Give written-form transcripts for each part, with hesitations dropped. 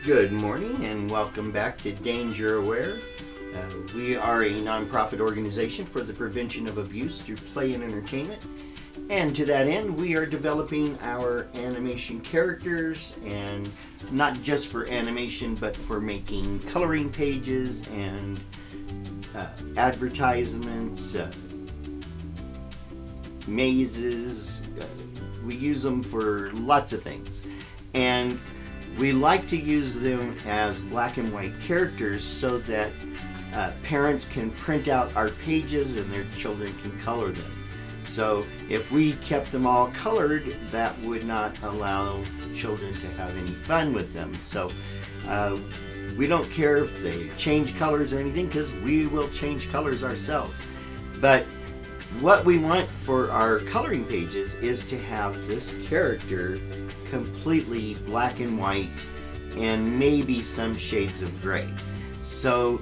Good morning and welcome back to Danger Aware. We are a nonprofit organization for the prevention of abuse through play and entertainment. And to that end, we are developing our animation characters, and not just for animation, but for making coloring pages and advertisements, mazes. We use them for lots of things. And we like to use them as black and white characters so that parents can print out our pages and their children can color them. So if we kept them all colored, that would not allow children to have any fun with them. So we don't care if they change colors or anything, because we will change colors ourselves. But what we want for our coloring pages is to have this character completely black and white and maybe some shades of gray. So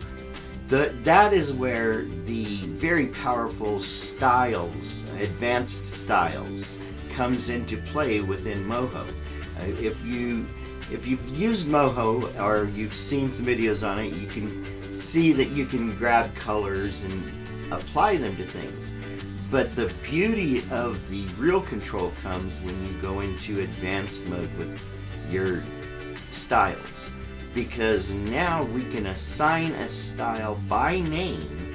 that is where the very powerful styles, advanced styles, comes into play within Moho. If you've used Moho or you've seen some videos on it, you can see that you can grab colors and apply them to things. But the beauty of the real control comes when you go into advanced mode with your styles, because now we can assign a style by name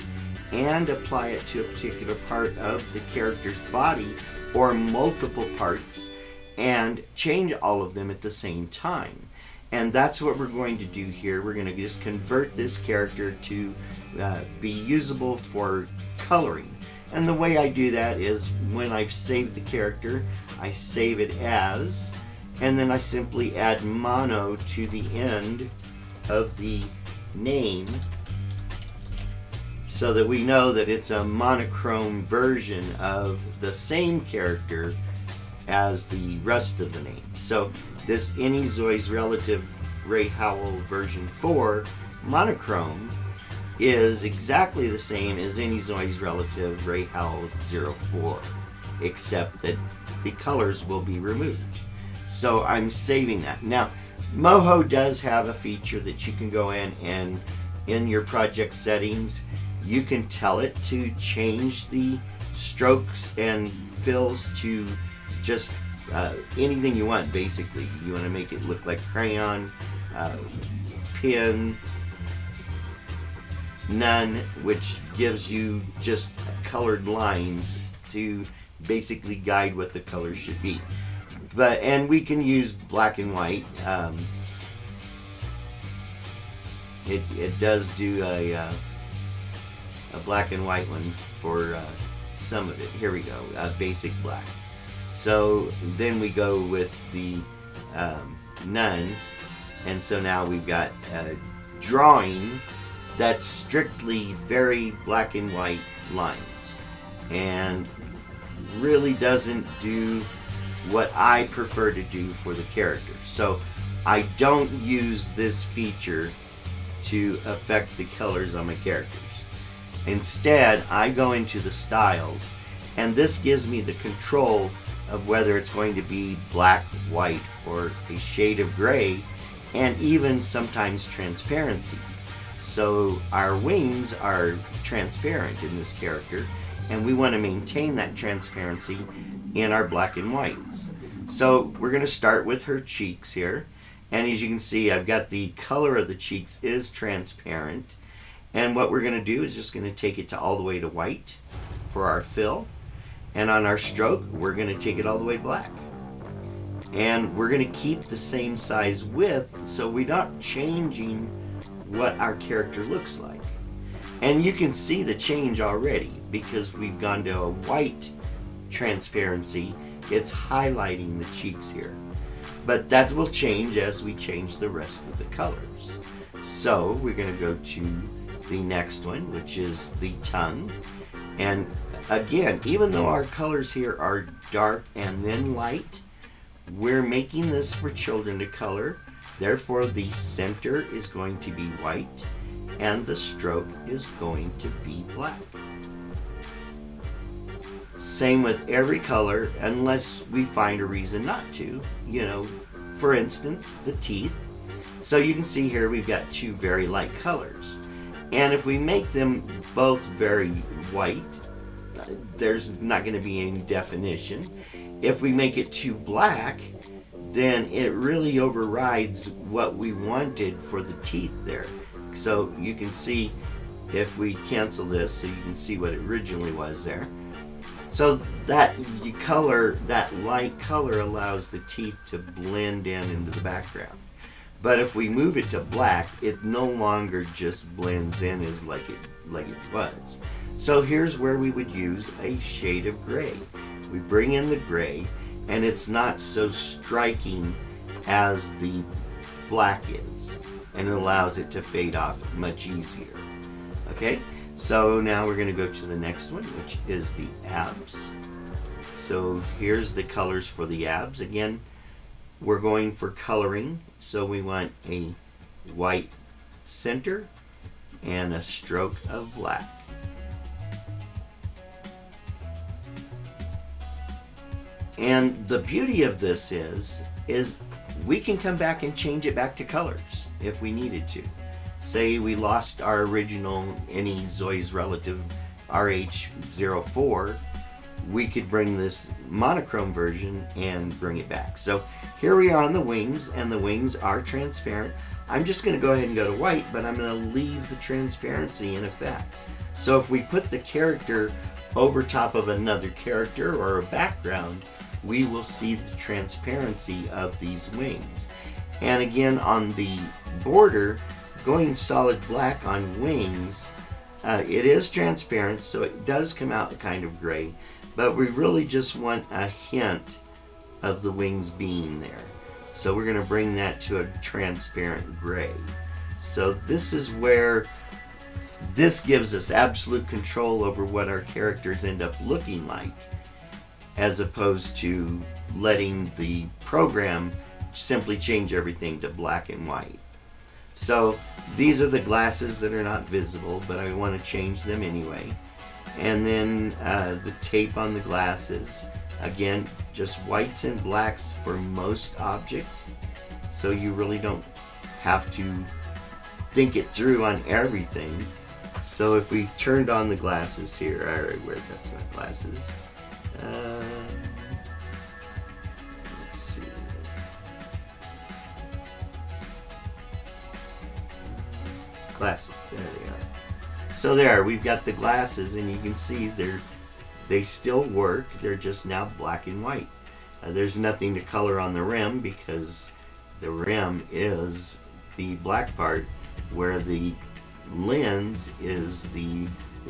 and apply it to a particular part of the character's body or multiple parts and change all of them at the same time. And that's what we're going to do here. We're going to just convert this character to be usable for coloring. And the way I do that is when I've saved the character, I save it as, and then I simply add mono to the end of the name so that we know that it's a monochrome version of the same character as the rest of the name. So this AnyZoyzRel Ray Howell version 4 monochrome is exactly the same as AnyZoyzRel Ray Howell 04, except that the colors will be removed. So I'm saving that. Now, Moho does have a feature that you can go in and in your project settings, you can tell it to change the strokes and fills to just anything you want, basically. You want to make it look like crayon, pen, none, which gives you just colored lines to basically guide what the colors should be. And we can use black and white. It does do a black and white one for some of it. Here we go, basic black. So then we go with the none, and so now we've got drawing that's strictly very black and white lines and really doesn't do what I prefer to do for the character. So I don't use this feature to affect the colors on my characters. Instead, I go into the styles, and this gives me the control of whether it's going to be black, white, or a shade of gray, and even sometimes transparencies. So our wings are transparent in this character, and we want to maintain that transparency in our black and whites. So we're going to start with her cheeks here, and as you can see, I've got the color of the cheeks is transparent, and what we're going to do is just going to take it to all the way to white for our fill, and on our stroke we're going to take it all the way black, and we're going to keep the same size width so we're not changing what our character looks like. And you can see the change already because we've gone to a white transparency. It's highlighting the cheeks here, but that will change as we change the rest of the colors. So we're going to go to the next one, which is the tongue. And again, even though our colors here are dark and then light, we're making this for children to color. Therefore, the center is going to be white and the stroke is going to be black. Same with every color, unless we find a reason not to. You know, for instance, the teeth. So you can see here we've got two very light colors. And if we make them both very white, there's not going to be any definition. If we make it too black, then it really overrides what we wanted for the teeth there. So you can see if we cancel this, so you can see what it originally was there. So that light color allows the teeth to blend in into the background. But if we move it to black, it no longer just blends in as like it was. So here's where we would use a shade of gray. We bring in the gray, and it's not so striking as the black is, and it allows it to fade off much easier. Okay, so now we're going to go to the next one, which is the abs. So here's the colors for the abs. Again, we're going for coloring, so we want a white center and a stroke of black. And the beauty of this is we can come back and change it back to colors if we needed to. Say we lost our original AnyZoyzRel RH04, we could bring this monochrome version and bring it back. So here we are on the wings, and the wings are transparent. I'm just going to go ahead and go to white, but I'm going to leave the transparency in effect. So if we put the character over top of another character or a background, we will see the transparency of these wings. And again, on the border, going solid black on wings, it is transparent, so it does come out kind of gray, but we really just want a hint of the wings being there. So we're going to bring that to a transparent gray. So this is where this gives us absolute control over what our characters end up looking like, as opposed to letting the program simply change everything to black and white. So these are the glasses that are not visible, but I want to change them anyway. And then the tape on the glasses, again, just whites and blacks for most objects, so you really don't have to think it through on everything. So if we turned on the glasses here, I already wear, that's not glasses. Let's see. Glasses, there they are. So there, we've got the glasses, and you can see they still work. They're just now black and white. There's nothing to color on the rim because the rim is the black part, where the lens is the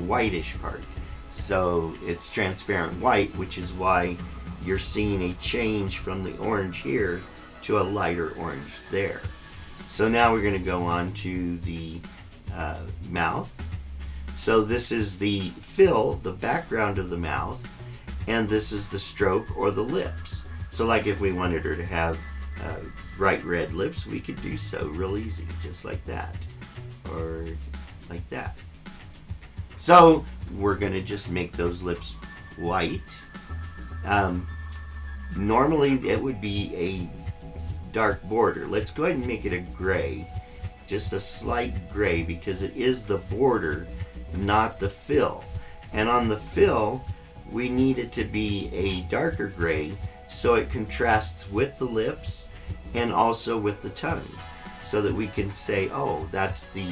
whitish part. So it's transparent white, which is why you're seeing a change from the orange here to a lighter orange there. So now we're going to go on to the mouth. So this is the fill, the background of the mouth, and this is the stroke or the lips. So like if we wanted her to have bright red lips, we could do so real easy, just like that, or like that. So we're going to just make those lips white. Normally it would be a dark border. Let's go ahead and make it a gray, just a slight gray, because it is the border, not the fill. And on the fill, we need it to be a darker gray so it contrasts with the lips and also with the tongue, so that we can say, oh, that's the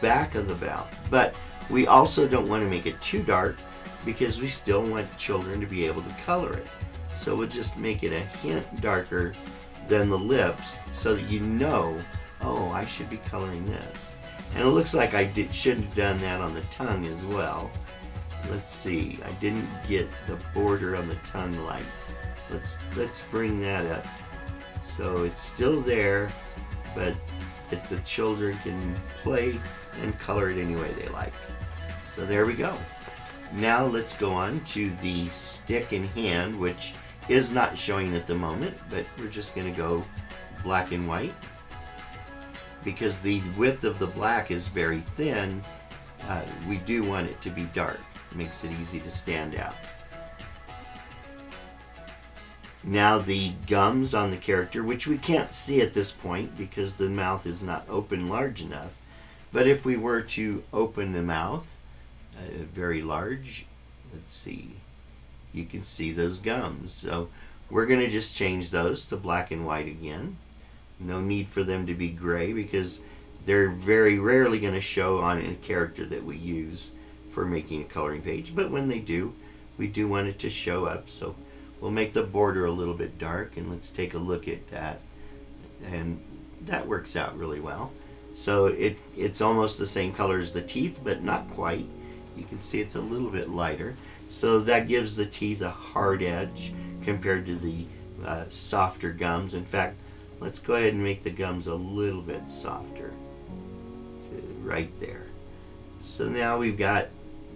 back of the mouth. But we also don't want to make it too dark because we still want children to be able to color it. So we'll just make it a hint darker than the lips so that you know, oh, I should be coloring this. And it looks like I shouldn't have done that on the tongue as well. Let's see, I didn't get the border on the tongue light. Let's bring that up. So it's still there, but that the children can play and color it any way they like. So there we go. Now let's go on to the stick and hand, which is not showing at the moment, but we're just going to go black and white. Because the width of the black is very thin, we do want it to be dark. It makes it easy to stand out. Now the gums on the character, which we can't see at this point because the mouth is not open large enough, but if we were to open the mouth very large, let's see, you can see those gums. So we're going to just change those to black and white again. No need for them to be gray because they're very rarely going to show on a character that we use for making a coloring page, but when they do, we do want it to show up. So we'll make the border a little bit dark, and let's take a look at that. And that works out really well. So it's almost the same color as the teeth, but not quite. You can see it's a little bit lighter. So that gives the teeth a hard edge compared to the softer gums. In fact, let's go ahead and make the gums a little bit softer to right there. So now we've got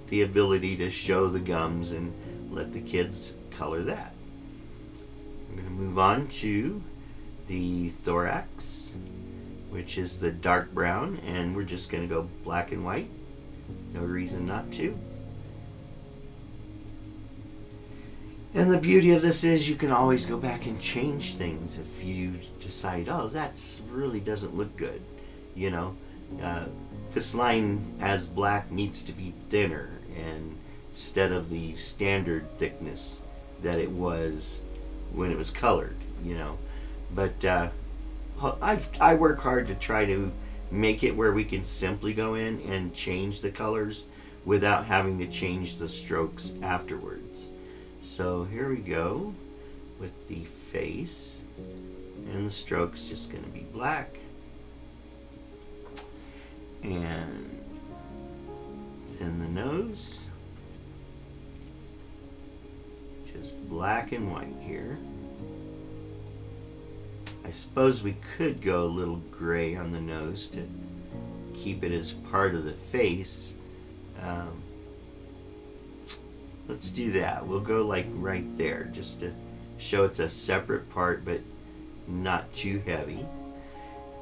the ability to show the gums and let the kids color that. We're going to move on to the thorax, which is the dark brown, and we're just going to go black and white. No reason not to. And the beauty of this is you can always go back and change things if you decide, oh, that's really doesn't look good. You know, this line as black needs to be thinner and instead of the standard thickness that it was when it was colored, you know. But I work hard to try to make it where we can simply go in and change the colors without having to change the strokes afterwards. So here we go with the face, and the stroke's just going to be black. And then the nose, just black and white here. I suppose we could go a little gray on the nose to keep it as part of the face. Let's do that. We'll go like right there just to show it's a separate part but not too heavy.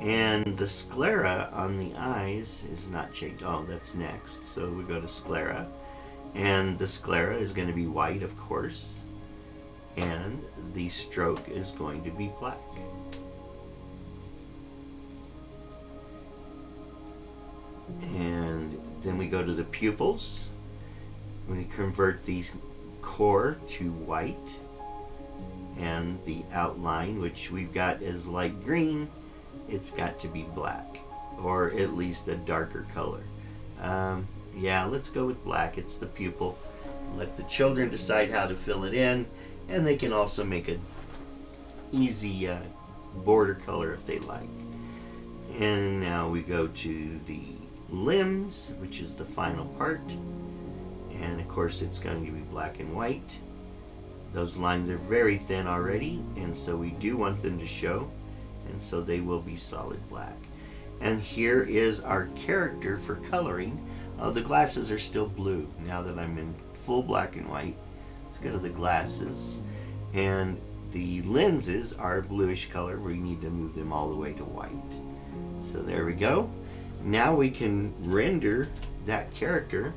And the sclera on the eyes is not changed. Oh, that's next. So we go to sclera. And the sclera is going to be white, of course. And the stroke is going to be black. And then we go to the pupils. We convert the core to white. And the outline, which we've got as light green, it's got to be black, or at least a darker color. Yeah, let's go with black. It's the pupil. Let the children decide how to fill it in, and they can also make an easy border color if they like. And now we go to the limbs, which is the final part. And of course it's going to be black and white. Those lines are very thin already, and so we do want them to show, and so they will be solid black. And here is our character for coloring. The glasses are still blue now that I'm in full black and white. Let's go to the glasses. And the lenses are bluish color. We need to move them all the way to white. So there we go. Now we can render that character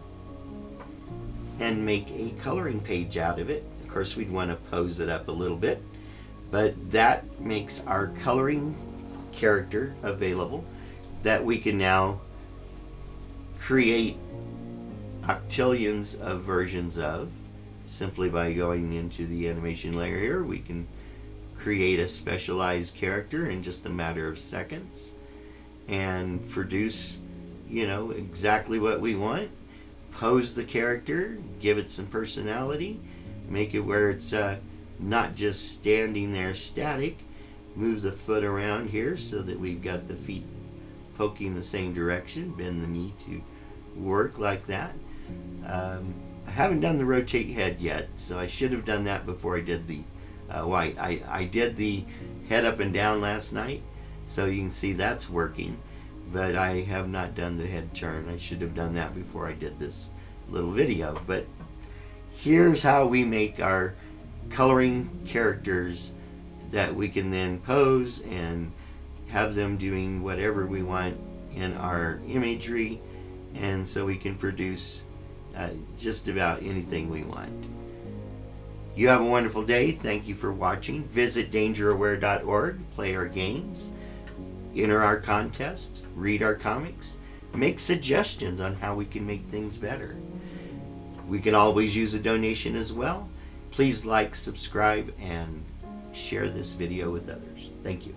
and make a coloring page out of it. Of course, we'd want to pose it up a little bit, but that makes our coloring character available that we can now create octillions of versions of. Simply by going into the animation layer here, we can create a specialized character in just a matter of seconds and produce, you know, exactly what we want. Pose the character, give it some personality, make it where it's not just standing there static. Move the foot around here so that we've got the feet poking the same direction. Bend the knee to work like that. I haven't done the rotate head yet, so I should have done that before I did the white. I did the head up and down last night, so you can see that's working, but I have not done the head turn. I should have done that before I did this little video. But here's how we make our coloring characters that we can then pose and have them doing whatever we want in our imagery, and so we can produce just about anything we want. You have a wonderful day. Thank you for watching. Visit dangeraware.org, play our games, enter our contests, read our comics, make suggestions on how we can make things better. We can always use a donation as well. Please like, subscribe, and share this video with others. Thank you.